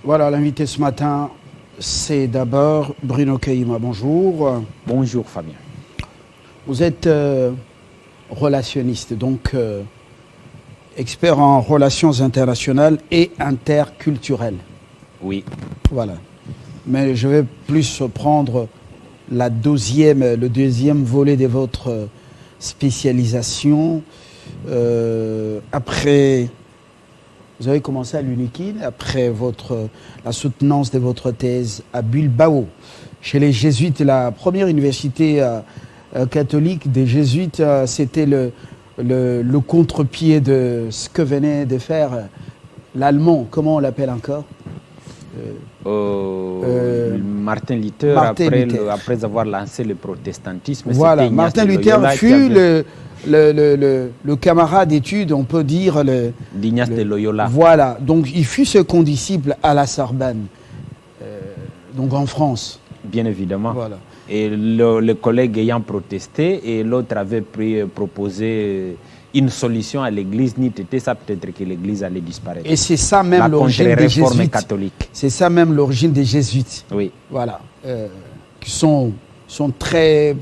Voilà, l'invité ce matin, c'est d'abord Bruno Caïma. Bonjour. Bonjour Fabien. Vous êtes relationniste, donc expert en relations internationales et interculturelles. Oui. Voilà. Mais je vais plus prendre le deuxième volet de votre spécialisation. Après, vous avez commencé à l'UNIKIN, après la soutenance de votre thèse à Bilbao, chez les Jésuites, la première université catholique des Jésuites. C'était le contre-pied de ce que venait de faire l'Allemand. Comment on l'appelle encore? Martin Luther, après avoir lancé le protestantisme. Voilà, Martin Luther fut le camarade d'études, on peut dire, d'Ignace de Loyola. Voilà, donc il fut ce condisciple à la Sorbonne, donc en France. Bien évidemment. Voilà. Et le collègue ayant protesté et l'autre avait proposé une solution à l'Église, n'était ça peut-être que l'Église allait disparaître. Et c'est ça même l'origine des Jésuites. Catholique. C'est ça même l'origine des Jésuites. Oui. Voilà, qui sont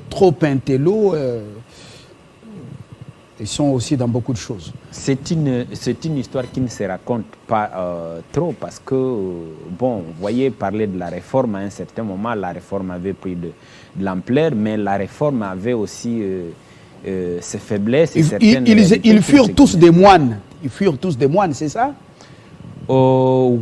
trop intello. Ils sont aussi dans beaucoup de choses. C'est une histoire qui ne se raconte pas trop parce que, bon, vous voyez, parler de la réforme, à un certain moment, la réforme avait pris de l'ampleur, mais la réforme avait aussi ses faiblesses. Et ils furent tous des moines. Ils furent tous des moines, c'est ça?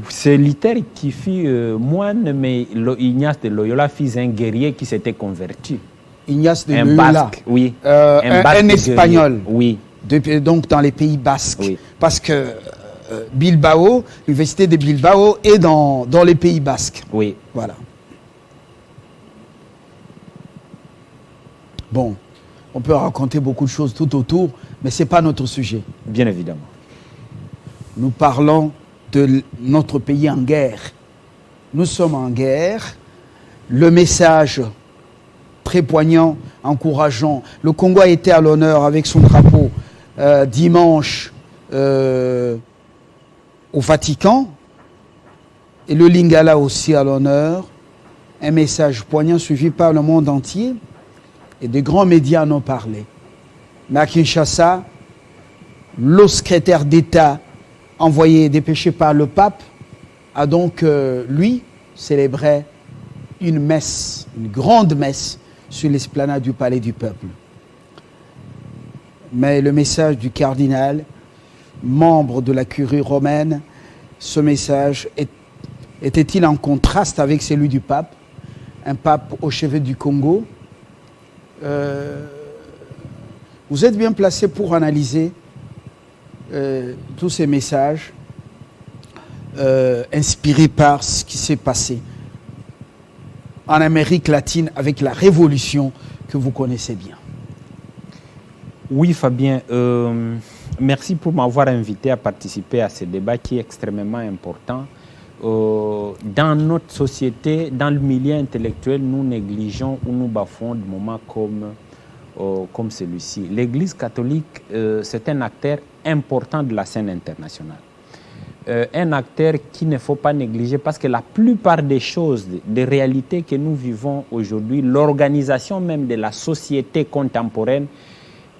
C'est Luther qui fut moine, mais Ignace de Loyola fut un guerrier qui s'était converti. Ignace de Loyola, basque, oui. Un espagnol, oui. Donc dans les pays basques. Oui. Parce que Bilbao, l'université de Bilbao est dans les pays basques. Oui. Voilà. Bon, on peut raconter beaucoup de choses tout autour, mais ce n'est pas notre sujet. Bien évidemment. Nous parlons de notre pays en guerre. Nous sommes en guerre. Le message très poignant, encourageant. Le Congo a été à l'honneur avec son drapeau dimanche au Vatican, et le Lingala aussi à l'honneur. Un message poignant suivi par le monde entier, et des grands médias en ont parlé. Mais à Kinshasa, le secrétaire d'État envoyé, dépêché par le pape, a donc, lui, célébré une messe, une grande messe, sur l'esplanade du Palais du Peuple. Mais le message du cardinal, membre de la curie romaine, ce message était-il en contraste avec celui du pape, un pape au chevet du Congo? Vous êtes bien placé pour analyser tous ces messages inspirés par ce qui s'est passé en Amérique latine avec la révolution que vous connaissez bien. Oui, Fabien, merci pour m'avoir invité à participer à ce débat qui est extrêmement important. Dans notre société, dans le milieu intellectuel, nous négligeons ou nous bafouons de moments comme celui-ci. L'Église catholique, c'est un acteur important de la scène internationale. Un acteur qu'il ne faut pas négliger parce que la plupart des choses, des réalités que nous vivons aujourd'hui, l'organisation même de la société contemporaine,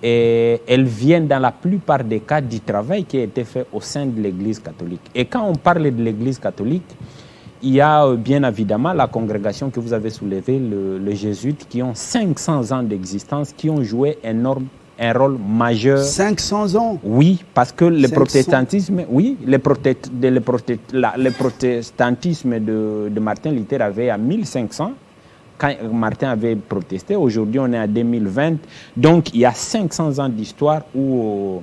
elles viennent dans la plupart des cas du travail qui a été fait au sein de l'Église catholique. Et quand on parle de l'Église catholique, il y a bien évidemment la congrégation que vous avez soulevée, les Jésuites, qui ont 500 ans d'existence, qui ont joué un rôle majeur. 500 ans? Oui, parce que le protestantisme, oui, le protestantisme de Martin Luther avait à 1500, quand Martin avait protesté. Aujourd'hui, on est à 2020. Donc, il y a 500 ans d'histoire où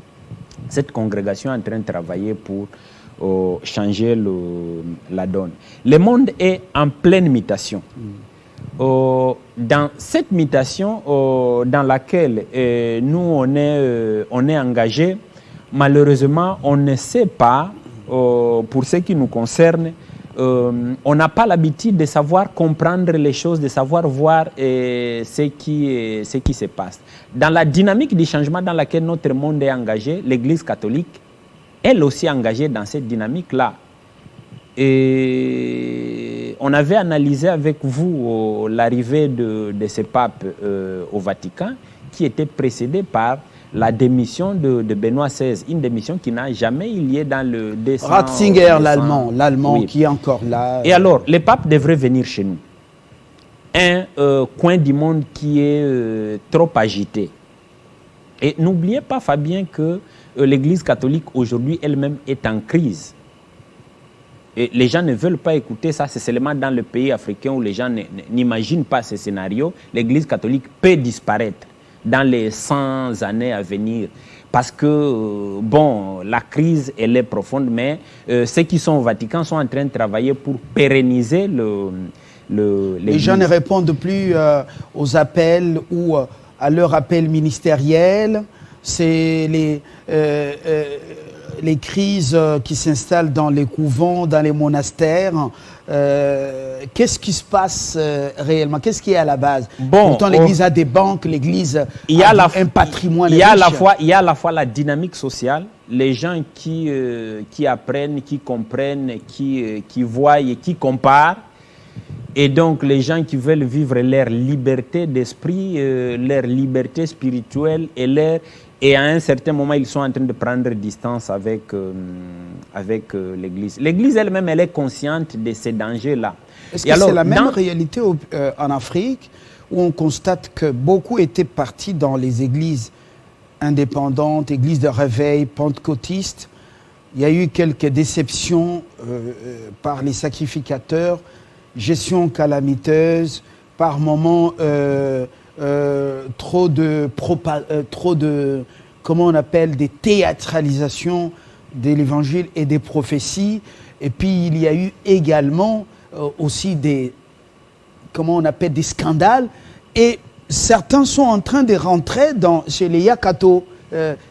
cette congrégation est en train de travailler pour changer la donne. Le monde est en pleine mutation. Dans cette mutation dans laquelle nous on est engagé, malheureusement on ne sait pas, pour ce qui nous concerne, on n'a pas l'habitude de savoir comprendre les choses, de savoir voir ce qui se passe. Dans la dynamique du changement dans laquelle notre monde est engagé, l'Église catholique, elle aussi engagée dans cette dynamique-là. Et on avait analysé avec vous l'arrivée de ces papes au Vatican, qui était précédée par la démission de Benoît XVI, une démission qui n'a jamais eu lieu dans le décembre. Ratzinger, l'allemand oui. Qui est encore là. Et alors, les papes devraient venir chez nous. Un coin du monde qui est trop agité. Et n'oubliez pas, Fabien, que l'Église catholique aujourd'hui elle-même est en crise. Et les gens ne veulent pas écouter ça, c'est seulement dans le pays africain où les gens n'imaginent pas ce scénario. L'Église catholique peut disparaître dans les 100 années à venir. Parce que, bon, la crise, elle est profonde, mais ceux qui sont au Vatican sont en train de travailler pour pérenniser les gens ne répondent plus aux appels ou à leur appel ministériel. C'est les crises qui s'installent dans les couvents, dans les monastères. Qu'est-ce qui se passe réellement? Qu'est-ce qui est à la base? Pourtant, l'Église a des banques, l'Église a un patrimoine riche. Il y a à la fois la dynamique sociale, les gens qui apprennent, qui comprennent, qui voient et qui comparent. Et donc, les gens qui veulent vivre leur liberté d'esprit, leur liberté spirituelle et à un certain moment, ils sont en train de prendre distance avec l'Église. L'Église elle-même, elle est consciente de ces dangers-là. Est-ce que c'est la même réalité en Afrique, où on constate que beaucoup étaient partis dans les églises indépendantes, églises de réveil, pentecôtistes. Il y a eu quelques déceptions par les sacrificateurs, gestion calamiteuse, par moments trop de comment on appelle, des théâtralisations de l'évangile et des prophéties. Et puis il y a eu également aussi des, comment on appelle, des scandales. Et certains sont en train de rentrer chez les Yakato.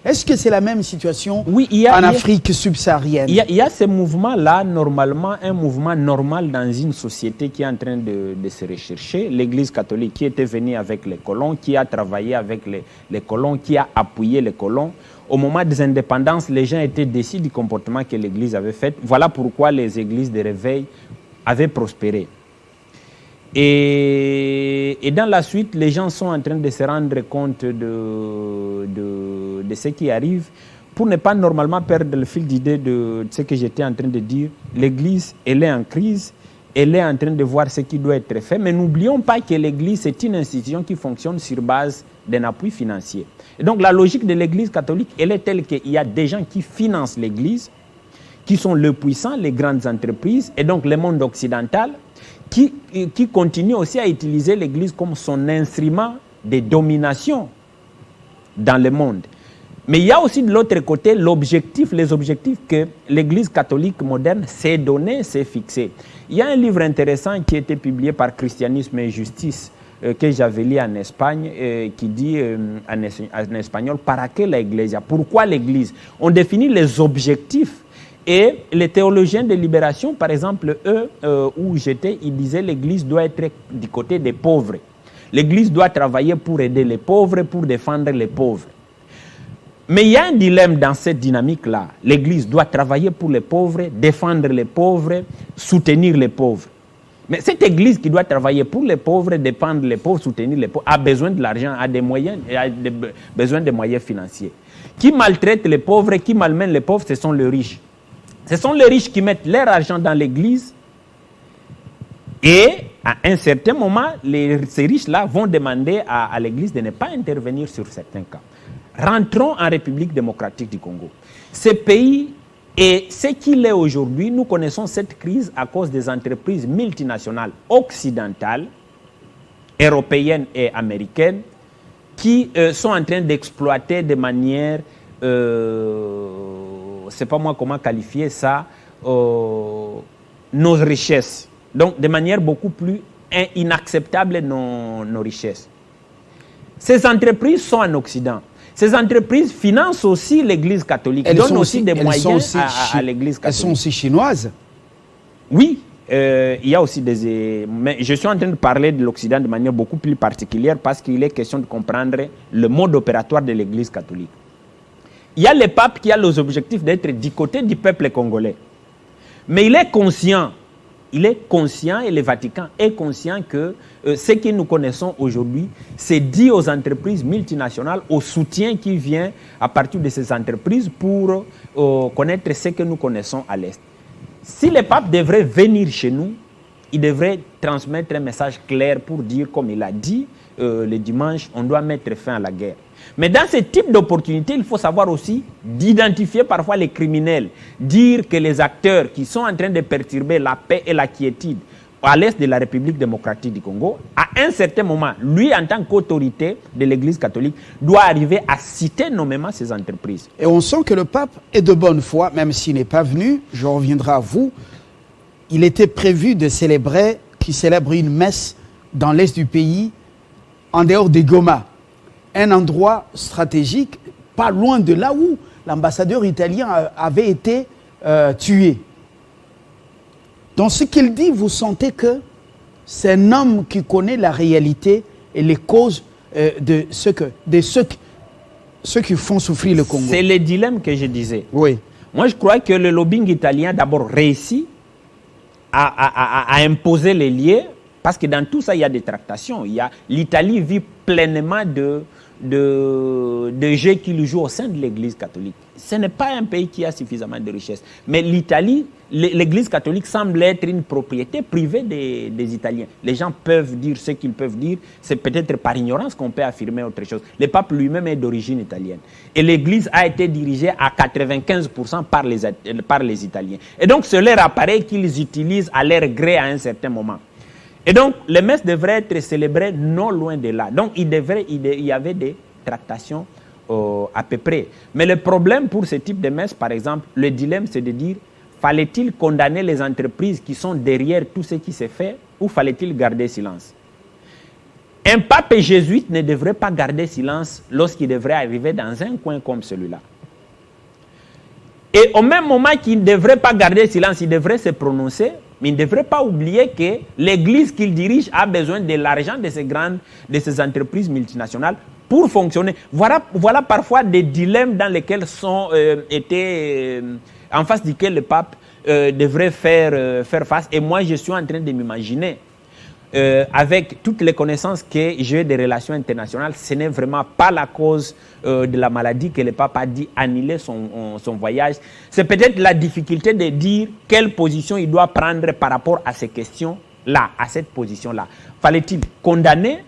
Est-ce que c'est la même situation en Afrique subsaharienne? Il y a ce mouvement-là, normalement, un mouvement normal dans une société qui est en train de se rechercher. L'Église catholique qui était venue avec les colons, qui a travaillé avec les colons, qui a appuyé les colons. Au moment des indépendances, les gens étaient déçus du comportement que l'Église avait fait. Voilà pourquoi les églises de réveil avaient prospéré. Et dans la suite, les gens sont en train de se rendre compte de ce qui arrive. Pour ne pas normalement perdre le fil d'idée de ce que j'étais en train de dire, l'Église, elle est en crise, elle est en train de voir ce qui doit être fait. Mais n'oublions pas que l'Église est une institution qui fonctionne sur base d'un appui financier. Et donc la logique de l'Église catholique, elle est telle qu'il y a des gens qui financent l'Église, qui sont les puissants, les grandes entreprises, et donc le monde occidental, qui continue aussi à utiliser l'Église comme son instrument de domination dans le monde. Mais il y a aussi de l'autre côté les objectifs que l'Église catholique moderne s'est donné, s'est fixé. Il y a un livre intéressant qui a été publié par Christianisme et Justice, que j'avais lu en Espagne, qui dit en espagnol, ¿Para qué la Iglesia? Pourquoi l'Église? On définit les objectifs. Et les théologiens de libération, par exemple, eux, où j'étais, ils disaient que l'Église doit être du côté des pauvres. L'Église doit travailler pour aider les pauvres, pour défendre les pauvres. Mais il y a un dilemme dans cette dynamique-là. L'Église doit travailler pour les pauvres, défendre les pauvres, soutenir les pauvres. Mais cette Église qui doit travailler pour les pauvres, défendre les pauvres, soutenir les pauvres, a besoin de l'argent, a besoin de moyens financiers. Qui maltraite les pauvres, qui malmène les pauvres, ce sont les riches. Ce sont les riches qui mettent leur argent dans l'Église et à un certain moment, ces riches-là vont demander à l'Église de ne pas intervenir sur certains cas. Rentrons en République démocratique du Congo. Ce pays est ce qu'il est aujourd'hui. Nous connaissons cette crise à cause des entreprises multinationales occidentales, européennes et américaines qui sont en train d'exploiter de manière... c'est pas moi comment qualifier ça, nos richesses. Donc, de manière beaucoup plus inacceptable, nos richesses. Ces entreprises sont en Occident. Ces entreprises financent aussi l'Église catholique, donnent aussi des moyens à l'Église catholique. Elles sont aussi chinoises? Oui, il y a aussi des... Mais je suis en train de parler de l'Occident de manière beaucoup plus particulière parce qu'il est question de comprendre le mode opératoire de l'Église catholique. Il y a le pape qui a les objectifs d'être du côté du peuple congolais. Mais il est conscient et le Vatican est conscient que ce que nous connaissons aujourd'hui, c'est dû aux entreprises multinationales, au soutien qui vient à partir de ces entreprises pour connaître ce que nous connaissons à l'Est. Si le pape devrait venir chez nous, il devrait transmettre un message clair pour dire, comme il a dit le dimanche, on doit mettre fin à la guerre. Mais dans ce type d'opportunité, il faut savoir aussi d'identifier parfois les criminels, dire que les acteurs qui sont en train de perturber la paix et la quiétude à l'est de la République démocratique du Congo, à un certain moment, lui, en tant qu'autorité de l'Église catholique, doit arriver à citer nommément ces entreprises. Et on sent que le pape est de bonne foi, même s'il n'est pas venu, je reviendrai à vous. Il était prévu de célébrer, qu'il célèbre une messe dans l'est du pays, en dehors de Goma, un endroit stratégique, pas loin de là où l'ambassadeur italien avait été tué. Dans ce qu'il dit, vous sentez que c'est un homme qui connaît la réalité et les causes de ceux qui font souffrir le Congo. C'est le dilemme que je disais. Oui. Moi, je crois que le lobbying italien, d'abord, réussit à imposer les liens, parce que dans tout ça, il y a des tractations. L'Italie vit pleinement de jeux qu'il joue au sein de l'Église catholique. Ce n'est pas un pays qui a suffisamment de richesses. Mais l'Italie, l'Église catholique semble être une propriété privée des Italiens. Les gens peuvent dire ce qu'ils peuvent dire. C'est peut-être par ignorance qu'on peut affirmer autre chose. Le pape lui-même est d'origine italienne. Et l'Église a été dirigée à 95% par les Italiens. Et donc, ce leur apparaît qu'ils utilisent à leur gré à un certain moment. Et donc, les messes devraient être célébrées non loin de là. Donc, il y avait des tractations à peu près. Mais le problème pour ce type de messes, par exemple, le dilemme, c'est de dire, fallait-il condamner les entreprises qui sont derrière tout ce qui s'est fait, ou fallait-il garder silence? Un pape jésuite ne devrait pas garder silence lorsqu'il devrait arriver dans un coin comme celui-là. Et au même moment qu'il ne devrait pas garder silence, il devrait se prononcer, mais il ne devrait pas oublier que l'Église qu'il dirige a besoin de l'argent de ces entreprises multinationales pour fonctionner. Voilà parfois des dilemmes dans lesquels sont en face duquel le pape devrait faire face. Et moi, je suis en train de m'imaginer, avec toutes les connaissances que j'ai des relations internationales, ce n'est vraiment pas la cause de la maladie que le pape a dit annuler son voyage. C'est peut-être la difficulté de dire quelle position il doit prendre par rapport à ces questions-là, à cette position-là. Fallait-il condamner?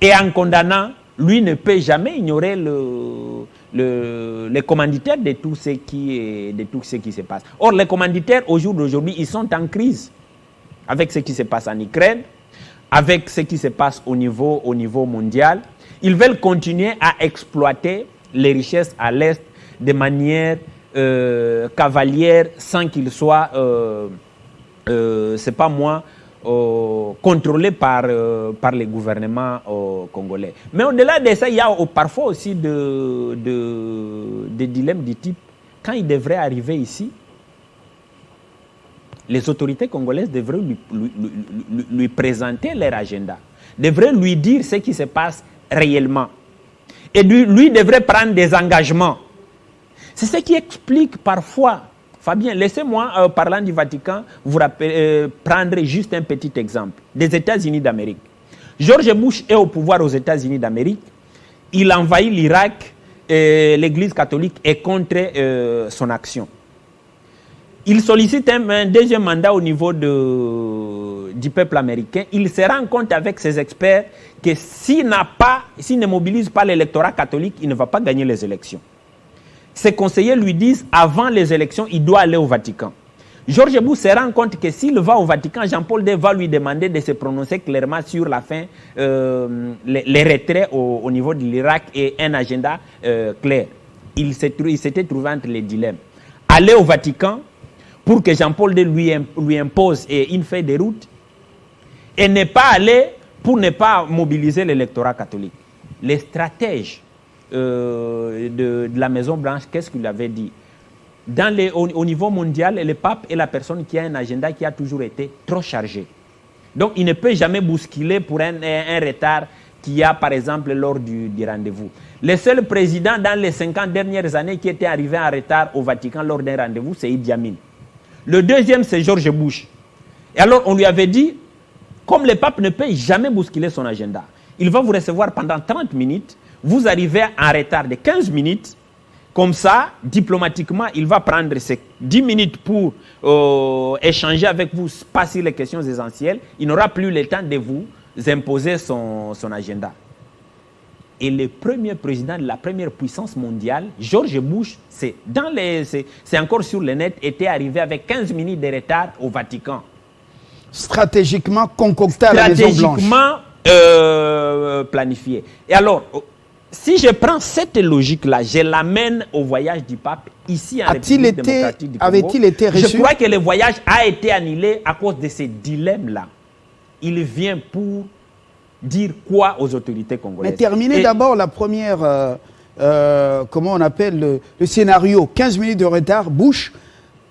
Et en condamnant, lui ne peut jamais ignorer les commanditaires de tout ce qui se passe. Or, les commanditaires, au jour d'aujourd'hui, ils sont en crise avec ce qui se passe en Ukraine, avec ce qui se passe au niveau mondial. Ils veulent continuer à exploiter les richesses à l'Est de manière cavalière sans qu'ils soient, c'est pas moi, contrôlés par les gouvernements congolais. Mais au-delà de ça, il y a parfois aussi des dilemmes du type, quand il devrait arriver ici, les autorités congolaises devraient lui présenter leur agenda, devraient lui dire ce qui se passe réellement. Et lui devrait prendre des engagements. C'est ce qui explique parfois, Fabien, laissez-moi, parlant du Vatican, vous prendre juste un petit exemple. Des États-Unis d'Amérique. George Bush est au pouvoir aux États-Unis d'Amérique. Il envahit l'Irak et l'Église catholique est contre son action. Il sollicite un deuxième mandat au niveau du peuple américain. Il se rend compte avec ses experts que s'il ne mobilise pas l'électorat catholique, il ne va pas gagner les élections. Ses conseillers lui disent, avant les élections, il doit aller au Vatican. George Bush se rend compte que s'il va au Vatican, Jean-Paul II va lui demander de se prononcer clairement sur la fin, les retraits au niveau de l'Irak et un agenda clair. Il s'était trouvé entre les dilemmes. Aller au Vatican pour que Jean-Paul II lui impose une feuille de route et ne pas aller pour ne pas mobiliser l'électorat catholique. Les stratèges de la Maison-Blanche, qu'est-ce qu'il avait dit? Au niveau mondial, le pape est la personne qui a un agenda qui a toujours été trop chargé. Donc, il ne peut jamais bousculer pour un retard qu'il y a, par exemple, lors du rendez-vous. Le seul président dans les 50 dernières années qui était arrivé en retard au Vatican lors d'un rendez-vous, c'est Idi Amin. Le deuxième, c'est George Bush. Et alors, on lui avait dit, comme le pape ne peut jamais bousculer son agenda, il va vous recevoir pendant 30 minutes, vous arrivez en retard de 15 minutes, comme ça, diplomatiquement, il va prendre ces 10 minutes pour échanger avec vous, passer les questions essentielles. Il n'aura plus le temps de vous imposer son agenda. Et le premier président de la première puissance mondiale, George Bush, c'est encore sur le net, était arrivé avec 15 minutes de retard au Vatican. Stratégiquement concocté à la Maison Blanche. Stratégiquement planifié. Et alors, si je prends cette logique-là, je l'amène au voyage du pape ici en République démocratique du Congo. Avait-il été reçu? Je crois que le voyage a été annulé à cause de ces dilemmes-là. Il vient pour dire quoi aux autorités congolaises? Mais terminez d'abord la première, comment on appelle le scénario, 15 minutes de retard, Bush.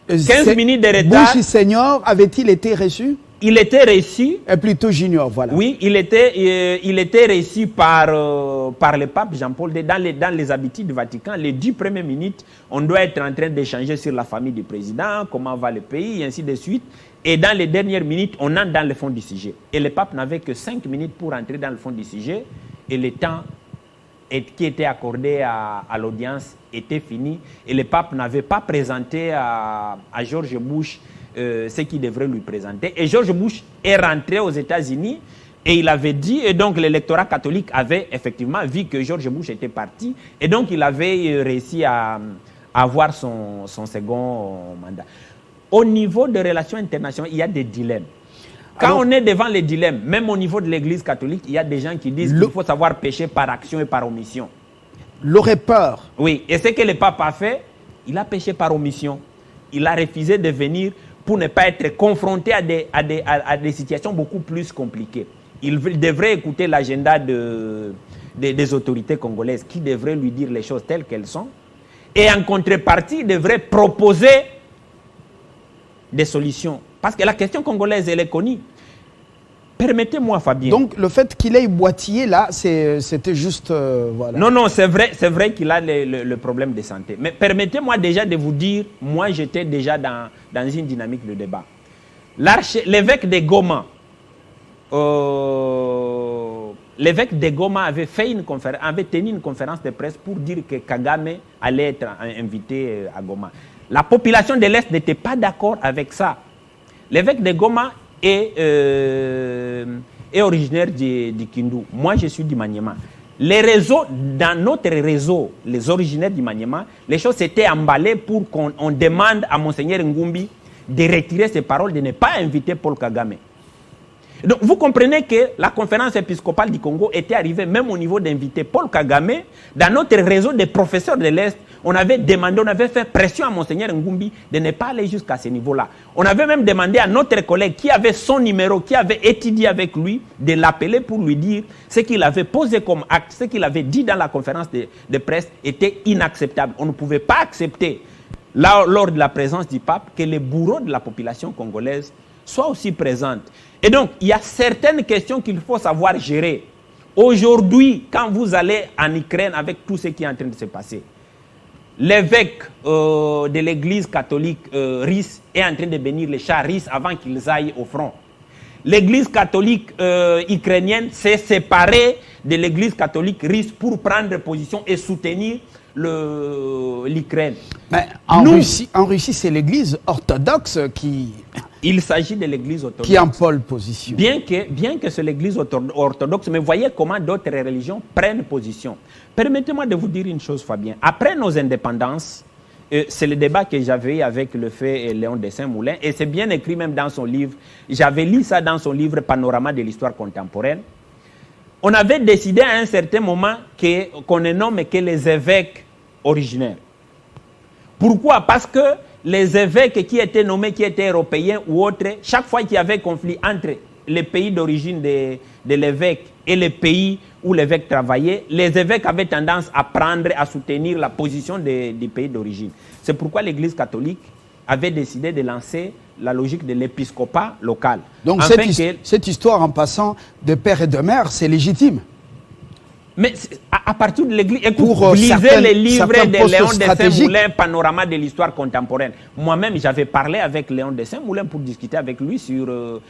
15 minutes de retard. Bush senior avait-il été reçu? Il était reçu. Plutôt junior, voilà. Oui, il était reçu par le pape Jean-Paul II. Dans les habitudes du Vatican, les 10 premières minutes, on doit être en train d'échanger sur la famille du président, comment va le pays, et ainsi de suite. Et dans les dernières minutes, on entre dans le fond du sujet. Et le pape n'avait que 5 minutes pour entrer dans le fond du sujet. Et le temps qui était accordé à l'audience était fini. Et le pape n'avait pas présenté à George Bush ce qu'il devrait lui présenter. Et George Bush est rentré aux États-Unis et il avait dit, et donc l'électorat catholique avait effectivement vu que George Bush était parti. Et donc il avait réussi à avoir son second mandat. Au niveau des relations internationales, il y a des dilemmes. Quand on est devant les dilemmes, même au niveau de l'Église catholique, il y a des gens qui disent qu'il faut savoir pécher par action et par omission. L'aurait peur. Oui, et ce que le pape a fait, il a péché par omission. Il a refusé de venir pour ne pas être confronté à des situations beaucoup plus compliquées. Il devrait écouter l'agenda des autorités congolaises qui devraient lui dire les choses telles qu'elles sont. Et en contrepartie, il devrait proposer des solutions. Parce que la question congolaise, elle est connue. Permettez-moi, Fabien. Donc, le fait qu'il ait boitillé, là, c'était juste... voilà. Non, c'est vrai qu'il a le problème de santé. Mais permettez-moi déjà de vous dire, moi, j'étais déjà dans une dynamique de débat. L'évêque de Goma, avait tenu une conférence de presse pour dire que Kagame allait être invité à Goma. La population de l'Est n'était pas d'accord avec ça. L'évêque de Goma est originaire du Kindu. Moi, je suis du Maniema. Dans notre réseau, les originaires du Maniema, les choses s'étaient emballées pour qu'on demande à Monseigneur Ngumbi de retirer ses paroles, de ne pas inviter Paul Kagame. Donc, vous comprenez que la conférence épiscopale du Congo était arrivée même au niveau d'inviter Paul Kagame. Dans notre réseau des professeurs de l'Est, on avait fait pression à Monseigneur Ngumbi de ne pas aller jusqu'à ce niveau-là. On avait même demandé à notre collègue qui avait son numéro, qui avait étudié avec lui, de l'appeler pour lui dire ce qu'il avait posé comme acte, ce qu'il avait dit dans la conférence de presse était inacceptable. On ne pouvait pas accepter, lors de la présence du pape, que les bourreaux de la population congolaise soient aussi présents. Et donc, il y a certaines questions qu'il faut savoir gérer. Aujourd'hui, quand vous allez en Ukraine avec tout ce qui est en train de se passer, l'évêque de l'église catholique russe est en train de bénir les chars russes avant qu'ils aillent au front. L'église catholique ukrainienne s'est séparée de l'église catholique russe pour prendre position et soutenir l'Ukraine. En Russie, c'est l'église orthodoxe qui... Il s'agit de l'église orthodoxe. Qui en pole position. Bien que c'est l'église orthodoxe, mais voyez comment d'autres religions prennent position. Permettez-moi de vous dire une chose, Fabien. Après nos indépendances, c'est le débat que j'avais eu avec le fait Léon de Saint-Moulin, et c'est bien écrit même dans son livre. J'avais lu ça dans son livre Panorama de l'histoire contemporaine. On avait décidé à un certain moment qu'on ne nomme que les évêques originaires. Pourquoi? Parce que les évêques qui étaient nommés, qui étaient européens ou autres, chaque fois qu'il y avait conflit entre les pays d'origine de l'évêque et les pays où l'évêque travaillait, les évêques avaient tendance à soutenir la position des pays d'origine. C'est pourquoi l'Église catholique avait décidé de lancer la logique de l'épiscopat local. Donc cette histoire, en passant de père et de mère, c'est légitime? Mais à partir de l'Église, écoute, Pour, vous lisez les livres certains de postes Léon de stratégiques. Saint-Moulin, Panorama de l'histoire contemporaine. Moi-même, j'avais parlé avec Léon de Saint-Moulin pour discuter avec lui sur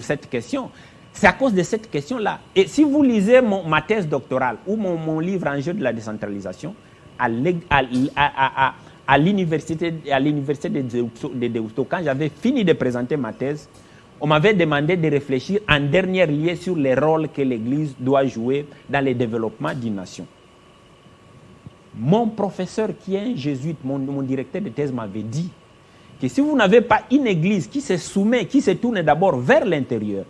cette question. C'est à cause de cette question-là. Et si vous lisez ma thèse doctorale ou mon livre Enjeux de la décentralisation, à l'université de Deusto, quand j'avais fini de présenter ma thèse, on m'avait demandé de réfléchir en dernier lieu sur les rôles que l'Église doit jouer dans le développement d'une nation. Mon professeur, qui est un jésuite, mon directeur de thèse, m'avait dit que si vous n'avez pas une Église qui se soumet, qui se tourne d'abord vers l'intérieur,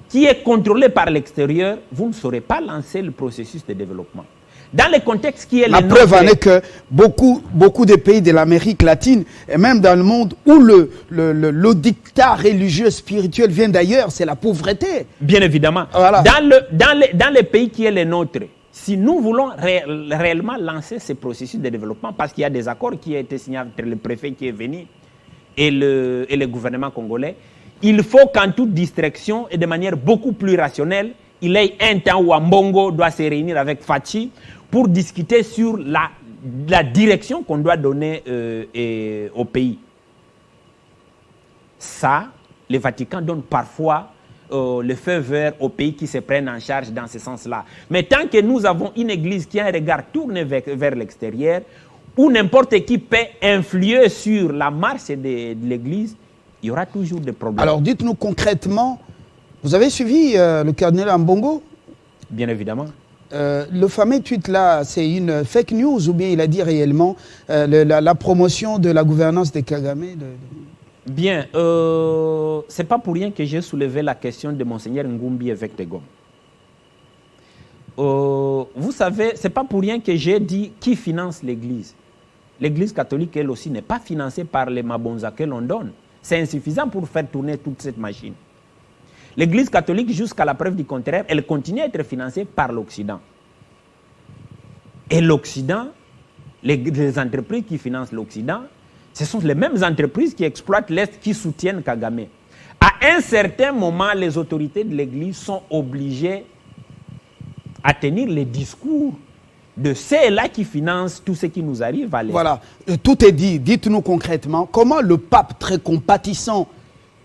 qui est contrôlée par l'extérieur, vous ne saurez pas lancer le processus de développement. Dans le contexte qui est la le preuve nôtre, en est que beaucoup de pays de l'Amérique latine, et même dans le monde où le dictat religieux spirituel vient d'ailleurs, c'est la pauvreté. bien évidemment, Voilà. dans les pays qui est le nôtre, si nous voulons réellement lancer ce processus de développement, parce qu'il y a des accords qui ont été signés entre le préfet qui est venu et le gouvernement congolais, il faut qu'en toute distraction et de manière beaucoup plus rationnelle, il y ait un temps où Ambongo doit se réunir avec Fachi pour discuter sur la direction qu'on doit donner au pays. Ça, le Vatican donne parfois le feu vert aux pays qui se prennent en charge dans ce sens-là. Mais tant que nous avons une église qui a un regard tourné vers l'extérieur, où n'importe qui peut influer sur la marche de l'église, il y aura toujours des problèmes. Alors dites-nous concrètement, vous avez suivi le cardinal Ambongo? Bien évidemment. Le fameux tweet là, c'est une fake news ou bien il a dit réellement la promotion de la gouvernance de Kagame Bien, c'est pas pour rien que j'ai soulevé la question de Monseigneur Ngumbi, évêque de Goma. Vous savez, c'est pas pour rien que j'ai dit qui finance l'Église. L'Église catholique, elle aussi, n'est pas financée par les mabonzas que l'on donne. C'est insuffisant pour faire tourner toute cette machine. L'Église catholique, jusqu'à la preuve du contraire, elle continue à être financée par l'Occident. Et l'Occident, les entreprises qui financent l'Occident, ce sont les mêmes entreprises qui exploitent l'Est, qui soutiennent Kagame. À un certain moment, les autorités de l'Église sont obligées à tenir les discours de ceux-là qui financent tout ce qui nous arrive à l'Est. Voilà, tout est dit. Dites-nous concrètement, comment le pape très compatissant,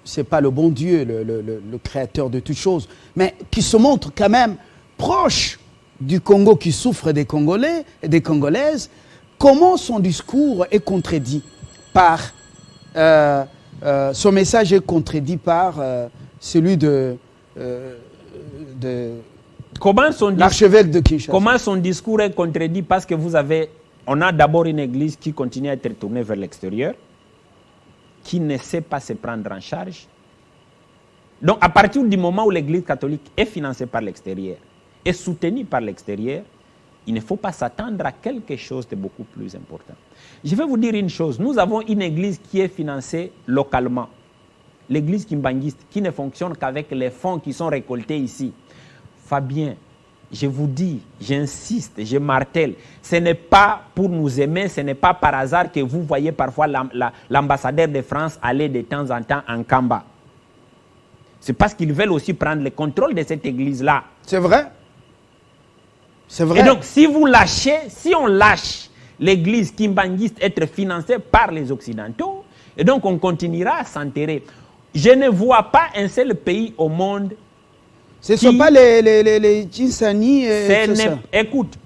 c'est pas le bon Dieu, le créateur de toutes choses, mais qui se montre quand même proche du Congo qui souffre des Congolais et des Congolaises, comment son discours est contredit par, son message est contredit par celui de l'archevêque de Kinshasa. Comment son discours est contredit? Parce que on a d'abord une église qui continue à être tournée vers l'extérieur, qui ne sait pas se prendre en charge. Donc, à partir du moment où l'église catholique est financée par l'extérieur, est soutenue par l'extérieur, il ne faut pas s'attendre à quelque chose de beaucoup plus important. Je vais vous dire une chose. Nous avons une église qui est financée localement. L'église kimbanguiste, qui ne fonctionne qu'avec les fonds qui sont récoltés ici. Fabien, je vous dis, j'insiste, je martèle, ce n'est pas pour nous aimer, ce n'est pas par hasard que vous voyez parfois l'ambassadeur de France aller de temps en temps en Kamba. C'est parce qu'ils veulent aussi prendre le contrôle de cette église-là. C'est vrai? C'est vrai. Et donc, si on lâche l'église kimbanguiste être financée par les Occidentaux, et donc on continuera à s'enterrer. Je ne vois pas un seul pays au monde. Ce ne sont pas les Chinsani et tout ça. Écoute,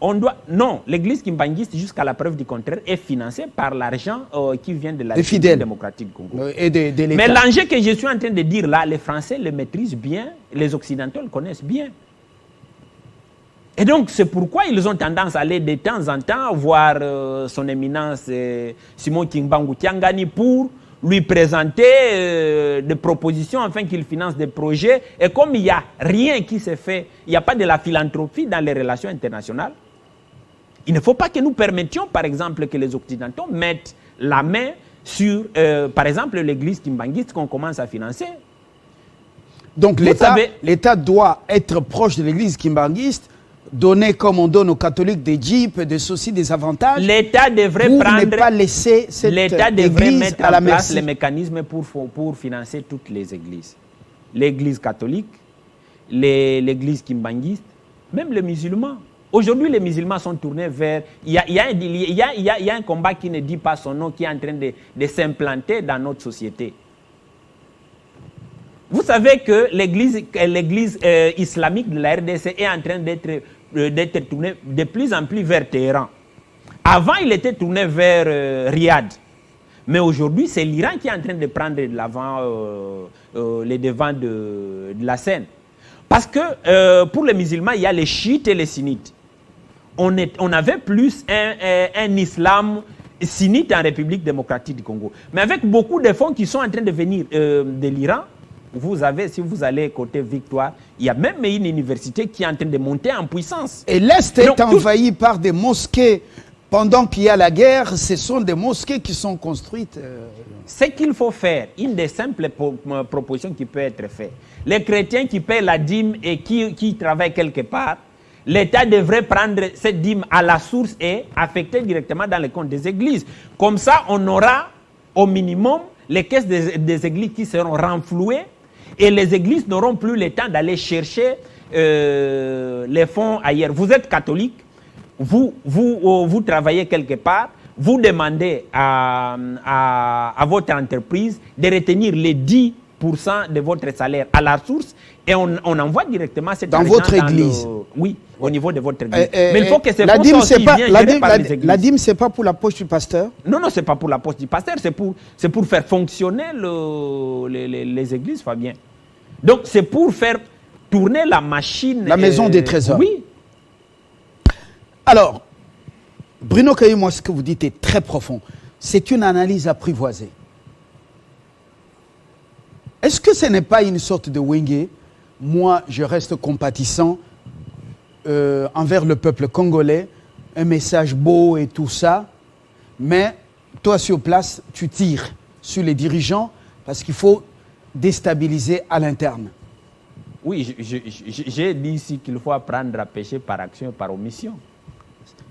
non, l'église kimbanguiste, jusqu'à la preuve du contraire, est financée par l'argent qui vient de la République démocratique du Congo. Et de l'État. Mais l'enjeu que je suis en train de dire là, les Français le maîtrisent bien, les Occidentaux le connaissent bien. Et donc, c'est pourquoi ils ont tendance à aller de temps en temps voir son éminence Simon Kimbangu Tiangani pour lui présenter des propositions afin qu'il finance des projets. Et comme il n'y a rien qui se fait, il n'y a pas de la philanthropie dans les relations internationales, il ne faut pas que nous permettions, par exemple, que les Occidentaux mettent la main sur, par exemple, l'église kimbanguiste qu'on commence à financer. Donc l'État doit être proche de l'église kimbanguiste, donner comme on donne aux catholiques des jeeps, des soucis, des avantages. L'État devrait ne pas laisser cette l'État devrait église mettre à la en place merci. les mécanismes pour financer toutes les églises. L'église catholique, l'église kimbanguiste, Même les musulmans. Aujourd'hui, les musulmans sont tournés vers... Il y a un combat qui ne dit pas son nom, qui est en train de s'implanter dans notre société. Vous savez que l'église islamique de la RDC est en train d'être tournée de plus en plus vers Téhéran. Avant, il était tourné vers Riyad. Mais aujourd'hui, c'est l'Iran qui est en train de prendre de l'avant les devants de la scène. Parce que pour les musulmans, il y a les chiites et les sunnites. On avait plus un islam sunnite en République démocratique du Congo. Mais avec beaucoup de fonds qui sont en train de venir de l'Iran, vous avez, si vous allez côté Victoire, il y a même une université qui est en train de monter en puissance. Et l'Est est envahi par des mosquées. Pendant qu'il y a la guerre, ce sont des mosquées qui sont construites. Ce qu'il faut faire, une des simples propositions qui peut être faite, les chrétiens qui paient la dîme et qui travaillent quelque part, l'État devrait prendre cette dîme à la source et affecter directement dans les comptes des églises. Comme ça, on aura au minimum les caisses des églises qui seront renflouées et les églises n'auront plus le temps d'aller chercher les fonds ailleurs. Vous êtes catholique, vous travaillez quelque part, vous demandez à votre entreprise de retenir les 10% de votre salaire à la source et on envoie directement cet argent dans votre église. Oui, au niveau de votre église. Mais il faut que ces la fonds dîme, soient aussi bien gérés par les églises. La dîme, ce n'est pas pour la poche du pasteur? Non, ce n'est pas pour la poche du pasteur, c'est pour faire fonctionner les églises, Fabien. Donc, c'est pour faire tourner la machine. La maison des trésors. Oui. Alors, Bruno Kayi, moi, ce que vous dites est très profond. C'est une analyse apprivoisée. Est-ce que ce n'est pas une sorte de wingé? Moi, je reste compatissant envers le peuple congolais, un message beau et tout ça, mais toi, sur place, tu tires sur les dirigeants parce qu'il faut déstabiliser à l'interne. Oui, j'ai dit ici qu'il faut apprendre à pêcher par action et par omission.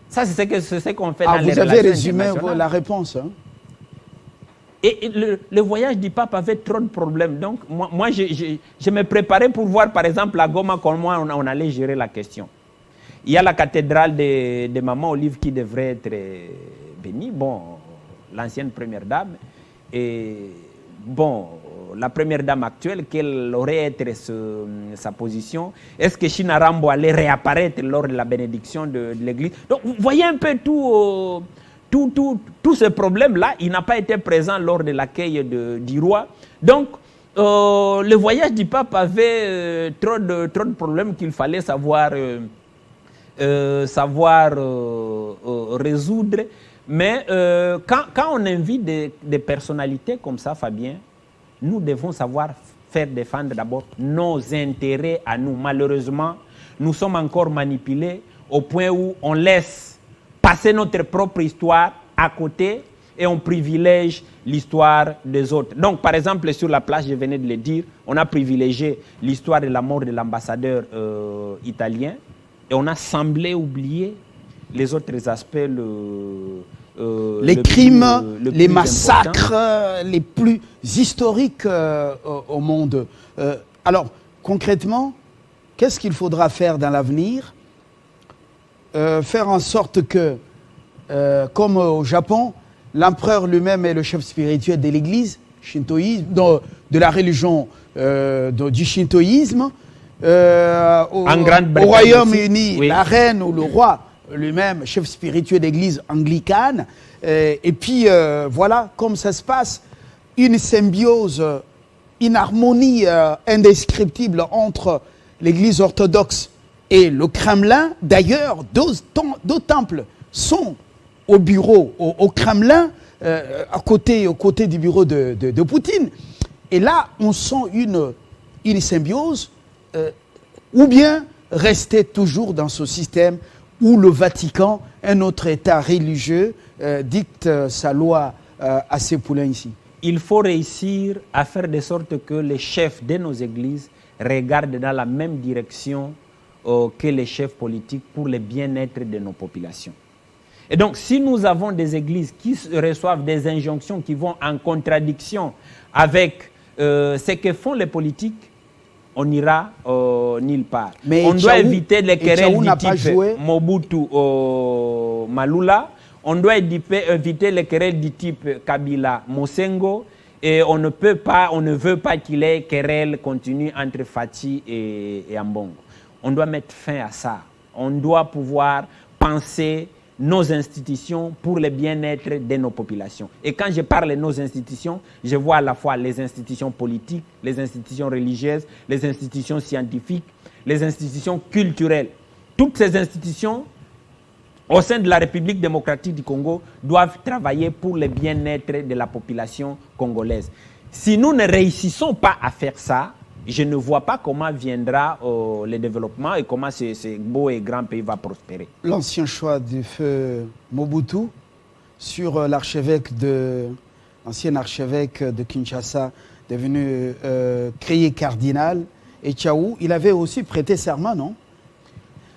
Ça, c'est ce qu'on fait dans les relations internationales. Vous avez résumé la réponse. Hein? Et le voyage du pape avait trop de problèmes. Donc, moi je me préparais pour voir, par exemple, à Goma, comment on allait gérer la question. Il y a la cathédrale de Maman Olive qui devrait être bénie. Bon, l'ancienne première dame. Et bon, la première dame actuelle, quelle aurait été sa position? Est-ce que China Rambo allait réapparaître lors de la bénédiction de l'église? Donc, vous voyez un peu tout ce problème-là, il n'a pas été présent lors de l'accueil du roi. Donc, le voyage du pape avait trop de problèmes qu'il fallait savoir résoudre. Mais quand on invite des personnalités comme ça, Fabien, nous devons savoir faire défendre d'abord nos intérêts à nous. Malheureusement, nous sommes encore manipulés au point où on laisse passer notre propre histoire à côté et on privilège l'histoire des autres. Donc, par exemple, sur la place, je venais de le dire, on a privilégié l'histoire de la mort de l'ambassadeur italien et on a semblé oublier les autres aspects, les crimes, les massacres les plus historiques au monde. Alors, concrètement, qu'est-ce qu'il faudra faire dans l'avenir? Faire en sorte que, comme au Japon, l'empereur lui-même est le chef spirituel de l'église, shintoïsme, de la religion du shintoïsme. Au Royaume-Uni, oui, la reine ou le roi lui-même, chef spirituel d'église anglicane. Et puis, voilà, comme ça se passe, une symbiose, une harmonie indescriptible entre l'église orthodoxe et le Kremlin. D'ailleurs, deux temples sont au bureau, au Kremlin, au côté du bureau de Poutine. Et là, on sent une symbiose, ou bien rester toujours dans ce système où le Vatican, un autre État religieux, dicte sa loi à ses poulains ici. Il faut réussir à faire de sorte que les chefs de nos églises regardent dans la même direction que les chefs politiques pour le bien-être de nos populations. Et donc, si nous avons des églises qui reçoivent des injonctions qui vont en contradiction avec ce que font les politiques, on ira nulle part. Mais on doit Tchaou- éviter les querelles Tchaou du n'a pas type joué. Mobutu Malula. On doit éviter les querelles du type Kabila Mosengo. Et on ne veut pas qu'il y ait querelle continue entre Fati et Ambongo. On doit mettre fin à ça. On doit pouvoir penser nos institutions pour le bien-être de nos populations. Et quand je parle de nos institutions, je vois à la fois les institutions politiques, les institutions religieuses, les institutions scientifiques, les institutions culturelles. Toutes ces institutions, au sein de la République démocratique du Congo, doivent travailler pour le bien-être de la population congolaise. Si nous ne réussissons pas à faire ça, je ne vois pas comment viendra le développement et comment ce beau et grand pays va prospérer. L'ancien choix du feu Mobutu sur l'ancien archevêque de Kinshasa, devenu créé cardinal, et Tchaou, il avait aussi prêté serment, non?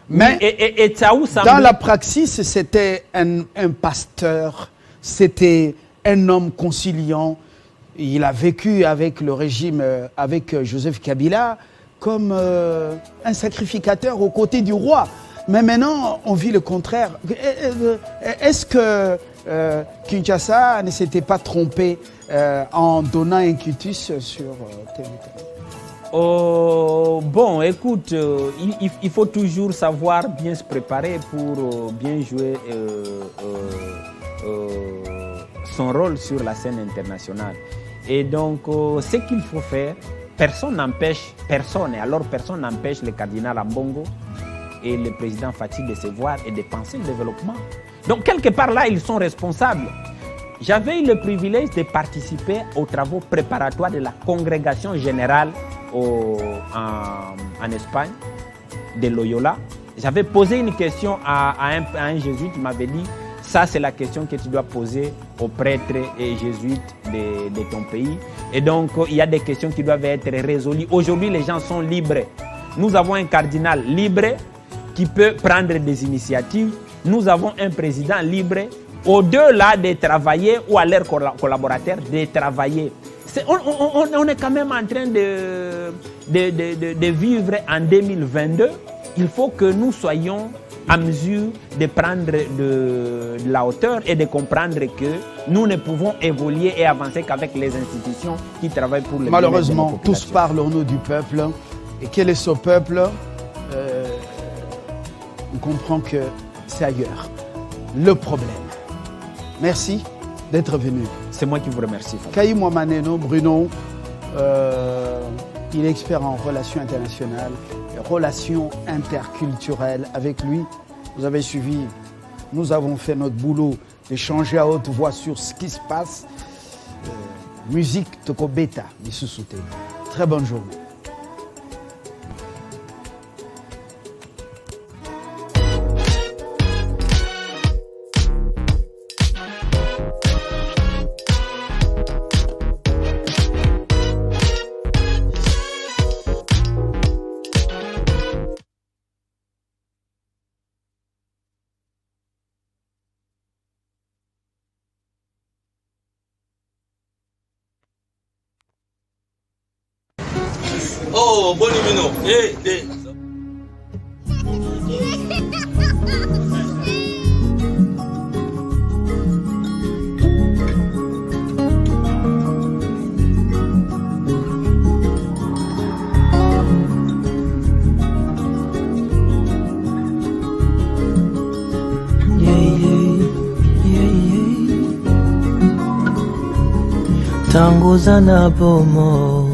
Mais et Tchaou semble... dans la praxis, c'était un pasteur, c'était un homme conciliant. Il a vécu avec le régime, avec Joseph Kabila, comme un sacrificateur aux côtés du roi. Mais maintenant, on vit le contraire. Est-ce que Kinshasa ne s'était pas trompé en donnant un quitus sur tel ou tel? Bon, écoute, il faut toujours savoir bien se préparer pour bien jouer son rôle sur la scène internationale. Et donc, ce qu'il faut faire, personne n'empêche le cardinal Ambongo et le président Fati de se voir et de penser le développement. Donc, quelque part là, ils sont responsables. J'avais eu le privilège de participer aux travaux préparatoires de la congrégation générale en Espagne, de Loyola. J'avais posé une question à un jésuite, il m'avait dit, ça c'est la question que tu dois poser aux prêtres et jésuites de ton pays. Et donc, il y a des questions qui doivent être résolues. Aujourd'hui, les gens sont libres. Nous avons un cardinal libre qui peut prendre des initiatives. Nous avons un président libre, au-delà de travailler ou à leurs collaborateurs de travailler. On est quand même en train de vivre en 2022. Il faut que nous soyons à mesure de prendre de la hauteur et de comprendre que nous ne pouvons évoluer et avancer qu'avec les institutions qui travaillent pour le bien-être de nos Malheureusement, populations. tous parlent au nom du peuple. Et quel est ce peuple? On comprend que c'est ailleurs. Le problème. Merci d'être venu. C'est moi qui vous remercie. Kaï Mouamaneno, Bruno, il est expert en relations internationales, relations interculturelles. Avec lui, vous avez suivi, nous avons fait notre boulot d'échanger à haute voix sur ce qui se passe. Musique Tokobeta, Missusute. Très bonne journée. Oh, Bonimino. Hey, hey. Tangoza na bomo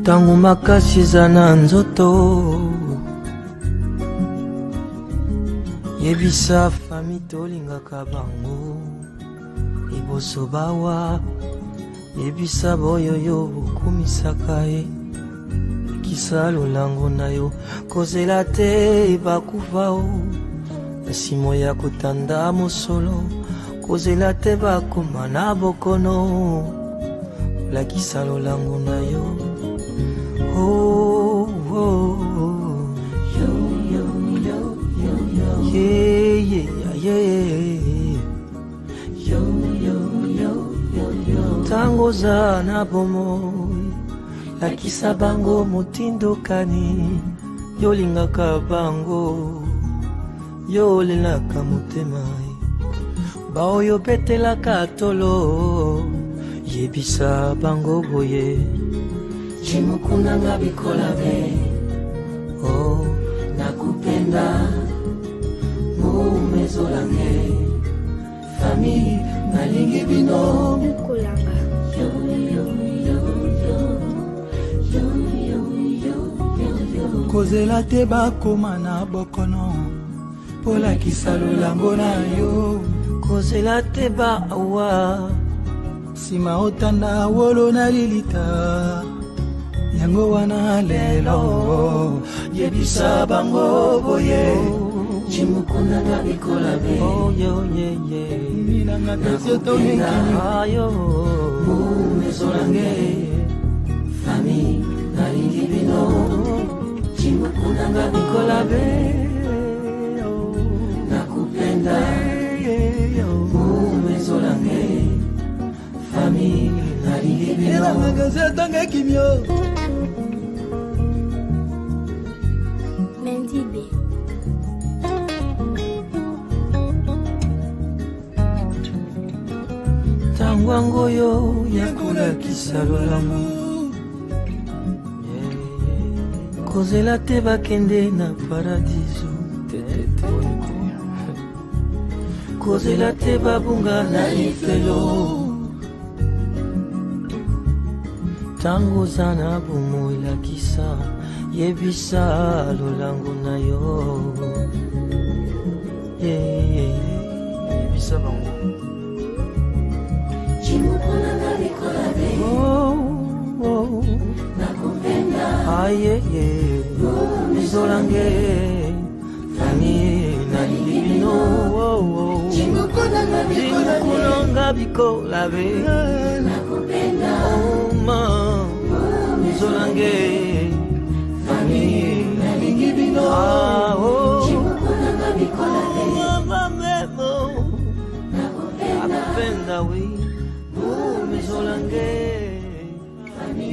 tangu makasi eza na nzoto yebisa fami tolingaka bango liboso bawa yebisa boyoyo okumisaka ye ekisa lolango na yo kozela te bakufa o esimo ya kotanda mosolo kozela te bakoma na bokono olakisa lolango na yo. Oh, oh, oh. Yo, yo, yo, yo, yo. Yeah, yeah, yeah. Yo, yo, yo, yo, yo. Tango za na bomoy lakisa bango motindokani yolingaka bango yolelaka motema baoyo betelaka tolo yebisa bango boye jimukunanga bikolabe oh nakupenda mumezolange fami nalingi bino kulanga kozela te bakoma na bokono polakisa lolango na yo kozela te ba awa sima otanda wolo na lilita yango wana lelo yebisa bango boye chimukuna na bikolabe oh yo ye ye minanga teseto ayo mumezolange fami nalingi bino chimukuna na bikolabe nakupenda mumezolange fami nalingi bino magazetonge kimyo Mendibe tangwango yo yakolakisa lolamu kozela te bakende na paradiso kozela te babunga na lifelo tango zana bumo ilakisa yebisa lolango na yo yebisa bango chimukuna na bikolabe oh nakupenda aye mizolange fami nalingi bino chimukuna na bikolabe nakupenda oh ma mizolange fami nalingi bino chimukuna na bikolabe mamo nakupenda we mizolange fami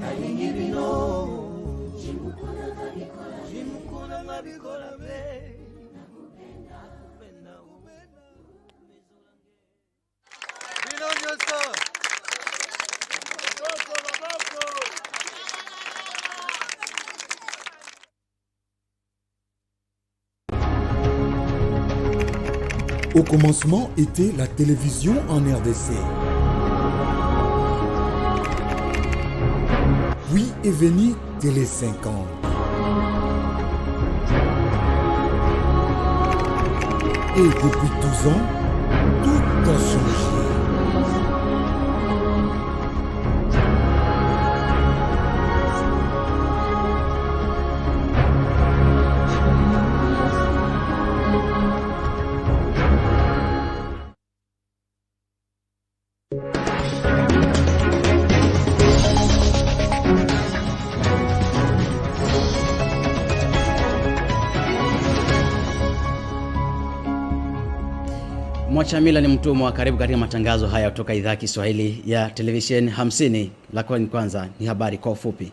nalingi bino chimukuna na bikolabe nakupenda bino nyoso Au commencement était la télévision en RDC. Puis est venu Télé 50. Et depuis 12 ans, tout a changé. Mwachamila ni mtumwa. Karibu katika matangazo haya kutoka idhaa ya Kiswahili ya Television 50. La kwanza ni habari kwa ufupi.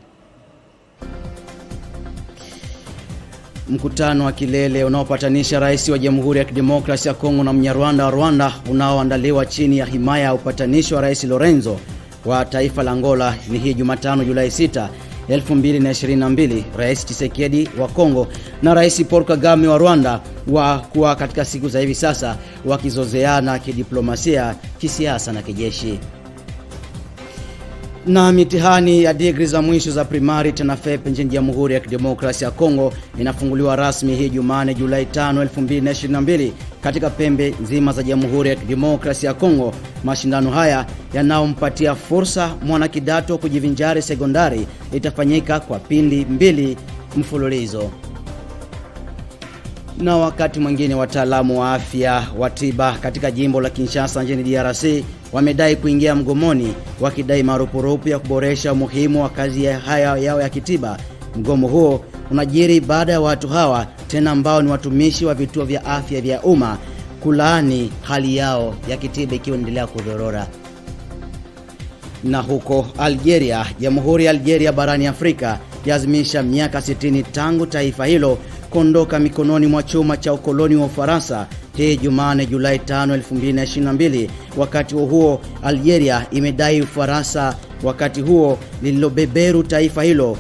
Mkutano wa kilele unaopatanisha rais wa Jamhuri ya Kidemokrasia ya Kongo na Mnyarwanda wa Rwanda unaoandaliwa chini ya himaya ya upatanishi wa Rais Lorenzo wa taifa la Angola ni hii Jumatano Julai 6, 2022. Rais Tshisekedi wa Kongo na Rais Paul Kagame wa Rwanda kuwa katika siku za hivi sasa wakizozeana kidiplomasia, kisiasa na kijeshi. Na mitihani ya degree za mwisho za primary TENAFEP nchini Jamhuri ya Kidemokrasia ya Kongo inafunguliwa rasmi hii Jumanne Julai 5, 2022 katika pembe nzima za Jamhuri ya Kidemokrasia ya Kongo. Mashindano haya yanayompatia fursa mwanakidato kujivinjari sekondari itafanyika kwa pindi 2 mfululizo. Na wakati mwingine wataalamu wa afya wa tiba katika jimbo la Kinshasa nchini DRC wamedai kuingia mgomoni wakidai marupurupu ya kuboresha umuhimu wa kazi yao ya kitiba. Mgomo huo unajiri baada ya watu hawa tena ambao ni watumishi wa vituo vya afya vya umma kulaani hali yao ya kitiba ikiwa inaendelea kudorora. Na huko Algeria, Jamhuri ya Algeria barani Afrika yazimisha miaka 60 tangu taifa hilo kuondoka mikononi mwa chuma cha ukoloni wa Ufaransa hii Jumane Julai 5, 2022. Wakati huo Algeria imedai Ufaransa wakati huo lililobeberu taifa hilo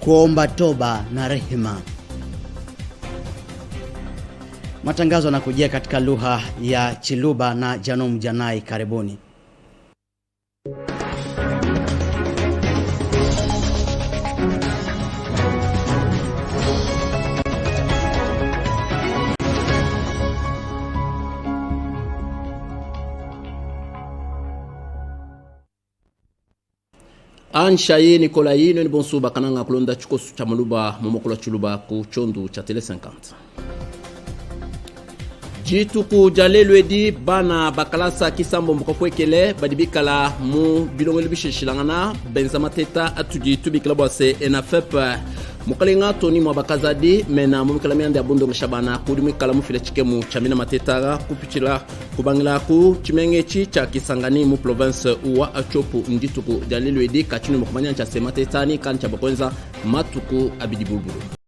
kuomba toba na rehema. Matangazo yanakujia katika lugha ya Chiluba na Janum Janai. Karibuni. Anshaye Nikolaino ni bonsuba kananga kulonda chikosu cha maluba momokolo chuluba ku chondu cha tele 50. Jitu ku jalelwedi bana bakalasa kisambo mkokwekele badibikala mu bilongoli bishishilangana Benzama Teta atuji tubikala bose enafep mukalenga toni mwa bakazadi mena mumikala miande abundo mshabana kudimikala mufile chikemu chamina Mateta kupichila kubangila ku chimengechi cha Kisangani mu province uwa achopu ndituku jalelwedi kachini mkumanya cha Mateta ni kancha bakwenza matuku abidibulbulu.